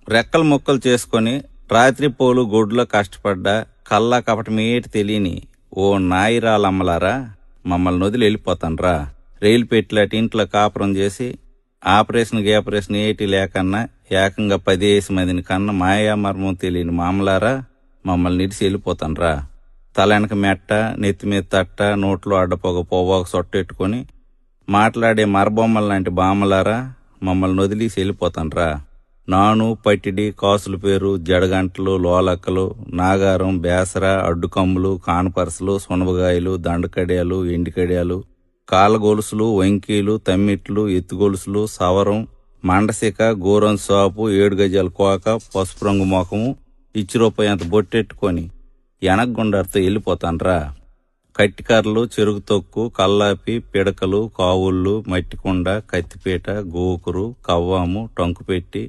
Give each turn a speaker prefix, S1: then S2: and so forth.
S1: రెక్కలు ముక్కలు చేసుకొని రాత్రిపోలు గొడ్లో కష్టపడ్డా కల్లా కపటమేటి తెలియని ఓ నాయిరాలమ్మలారా, మమ్మల్ని వదిలి వెళ్ళిపోతాన్రా. రైలు పెట్టిలాంటి ఇంట్లో కాపురం చేసి ఆపరేషన్ ఏటి లేకన్నా ఏకంగా 10 మందిని కన్నా మాయామర్మం తెలియని మామలారా, మమ్మల్ని నిడిసి వెళ్ళిపోతాన్రా. తలెనక మెట్ట, నెత్తిమీద తట్ట, నోట్లో అడ్డపోగ పోవాక సొట్టెట్టుకొని మాట్లాడే మరబొమ్మల లాంటి బామ్మలారా, మమ్మల్ని వదిలేసి వెళ్ళిపోతాన్రా. నాను, పట్టిడి, కాసుల పేరు, జడగంటలు, లోలక్కలు, నాగారం, బేసర, అడ్డుకమ్ములు, కానపరసలు, సునబగాయలు, దండకడియాలు, ఎండికడియాలు, కాలగొలుసులు, వంకీలు, తమ్మిట్లు, ఎత్తుగొలుసులు, సవరం, మండసిక, గోరం సాపు, 7 గజాల కోక, పసుపు రంగు ముఖము, రూపాయి అంత బొట్టెట్టుకొని ఎనగగుండారితో వెళ్ళిపోతాన్రా. కట్టికర్రలు, చెరుకు తొక్కు, కల్లాపి, పిడకలు, కావుళ్ళు, మట్టికుండ, కత్తిపీట, గోకురు, కవ్వాము, టంకుపెట్టి,